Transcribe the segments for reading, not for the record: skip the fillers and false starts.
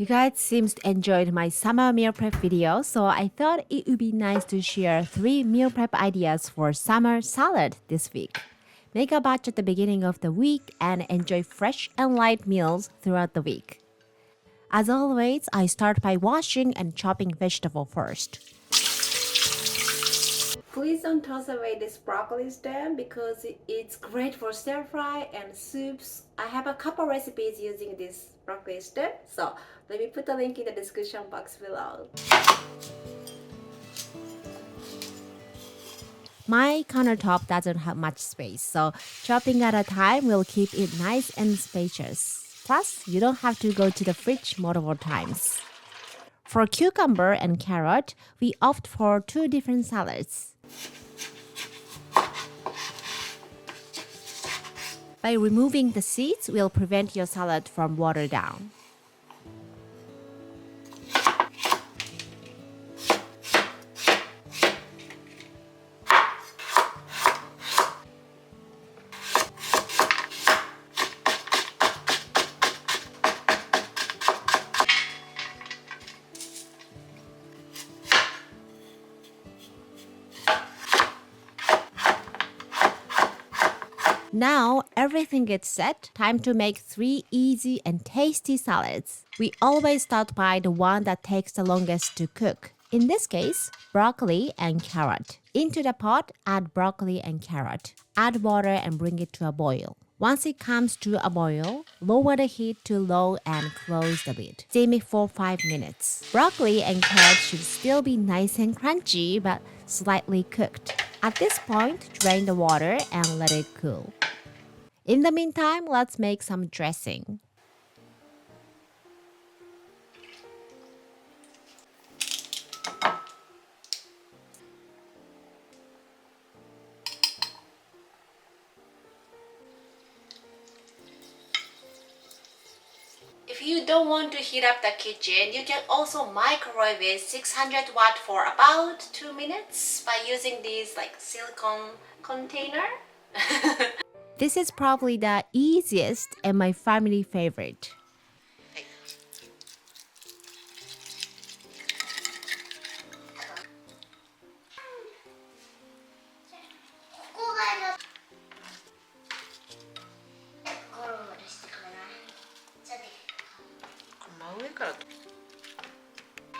You guys seems to enjoyed my summer meal prep video, so I thought it would be nice to share 3 meal prep ideas for summer salad this week. Make a batch at the beginning of the week and enjoy fresh and light meals throughout the week. As always, I start by washing and chopping vegetable first. Please don't toss away this broccoli stem because it's great for stir fry and soups. I have a couple recipes using this broccoli stem, so let me put the link in the description box below. My countertop doesn't have much space, so chopping at a time will keep it nice and spacious. Plus, you don't have to go to the fridge multiple times. For cucumber and carrot, we opt for 2 different salads. By removing the seeds will prevent your salad from water down. Now everything is set, time to make 3 easy and tasty salads. We always start by the one that takes the longest to cook. In this case, broccoli and carrot. Into the pot, add broccoli and carrot. Add water and bring it to a boil. Once it comes to a boil, lower the heat to low and close the lid. Steam it for 5 minutes. Broccoli and carrot should still be nice and crunchy but slightly cooked. At this point, drain the water and let it cool. In the meantime, let's make some dressing. If you don't want to heat up the kitchen, you can also microwave it 600 watt for about 2 minutes by using this silicone container. This is probably the easiest and my family favorite.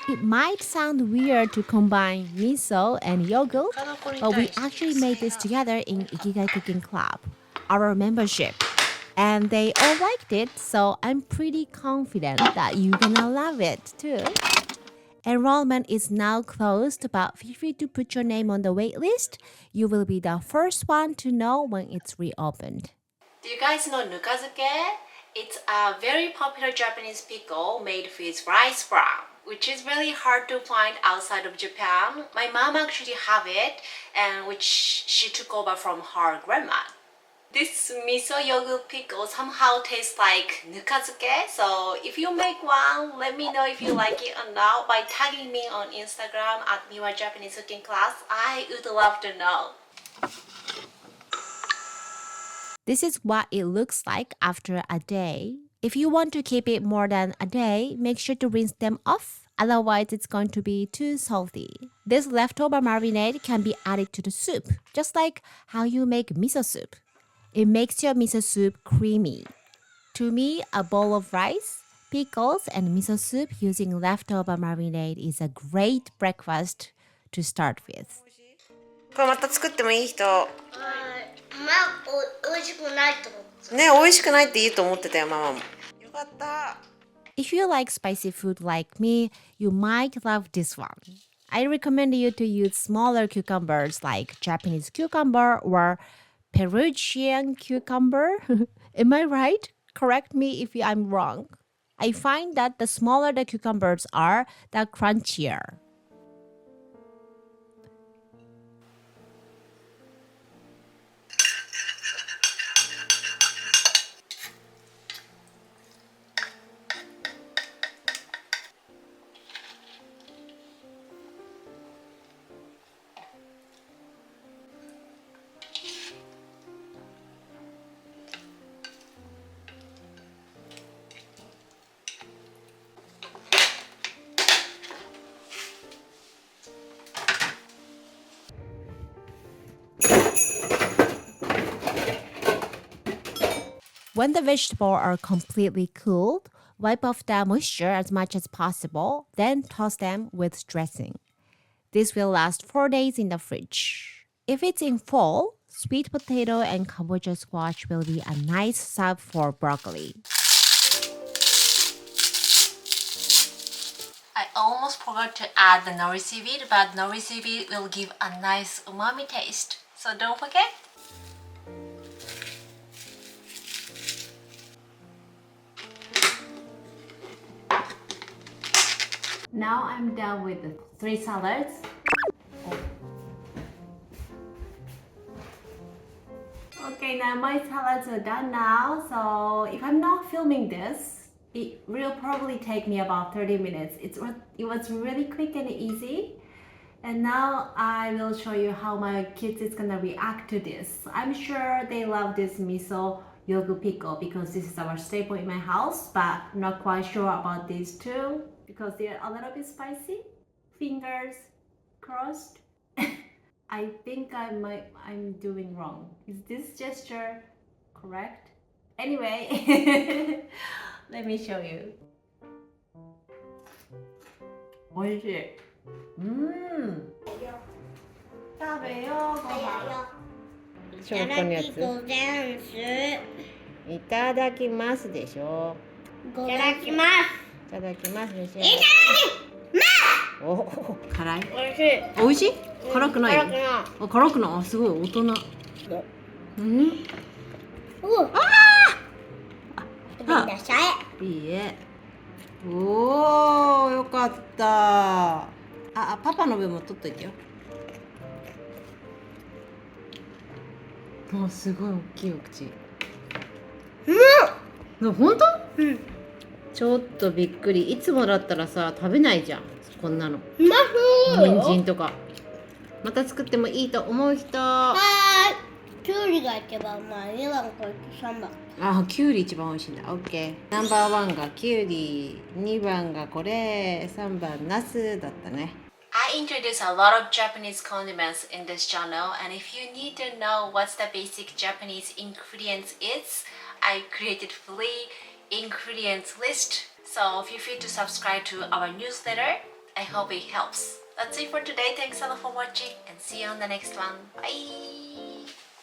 It might sound weird to combine miso and yogurt, but we actually made this together in Ikigai Cooking Club, our membership. And they all liked it, so I'm pretty confident that you're gonna love it too. Enrollment is now closed, but feel free to put your name on the wait list. You will be the first one to know when it's reopened. Do you guys know nukazuke? It's a very popular Japanese pickle made with rice bran, which is really hard to find outside of Japan. My mom actually have it, and which she took over from her grandma. This miso yogurt pickle somehow tastes like nukazuke, so if you make one, let me know if you like it or not by tagging me on Instagram at Miwa Japanese Cooking Class. I would love to know. This is what it looks like after a day. If you want to keep it more than a day, make sure to rinse them off. Otherwise, it's going to be too salty. This leftover marinade can be added to the soup, just like how you make miso soup. It makes your miso soup creamy. To me, a bowl of rice, pickles, and miso soup using leftover marinade is a great breakfast to start with. これまた作ってもいい人。美味しくないと思う。ね、美味しくないっていいと思ってたよ、ママも。よかった。If you like spicy food like me, you might love this one. I recommend you to use smaller cucumbers like Japanese cucumber or Peruvian cucumber. Am I right? Correct me if I'm wrong. I find that the smaller the cucumbers are, the crunchier. When the vegetables are completely cooled, wipe off the moisture as much as possible, then toss them with dressing. This will last 4 days in the fridge. If it's in fall, sweet potato and kabocha squash will be a nice sub for broccoli. I almost forgot to add the nori seaweed, but nori seaweed will give a nice umami taste. So don't forget. Now I'm done with the 3 salads. Okay, now my salads are done now. So if I'm not filming this, it will probably take me about 30 minutes. It was really quick and easy. And now I will show you how my kids is gonna react to this. I'm sure they love this miso yogu pickle because this is our staple in my house, but not quite sure about these two because they're a little bit spicy. Fingers crossed. I think I'm doing wrong. Is this gesture correct? Anyway, let me show you. おいしい。食べようご飯。ショートのやつ。いただきますでしょ。いただきます。いただきますでしょ。いただきます。お、辛い。おいしい。おいしい？辛くない？辛くない。あ、辛くない。あ、すごい大人。うん？お。あごめんなさい。いいえ。おー、よかった。パパの分も取っといてよ。もうすごい大きいお口。本当？うん。ちょっとびっくり。いつもだったらさ、食べないじゃん。こんなの。うまそうよ。人参とか。また作ってもいいと思う人。はーい。きゅうりが一番うまい。2番これ3番。あ、きゅうり一番美味しいんだ。オッケー。ナンバーワンがきゅうり、2番がこれ、3番ナスだったね。I introduce a lot of Japanese condiments in this channel, and if you need to know what's the basic Japanese ingredients is, I created free ingredients list. So feel free to subscribe to our newsletter. I hope it helps. That's it for today. Thanks a lot for watching and see you on the next one. Bye!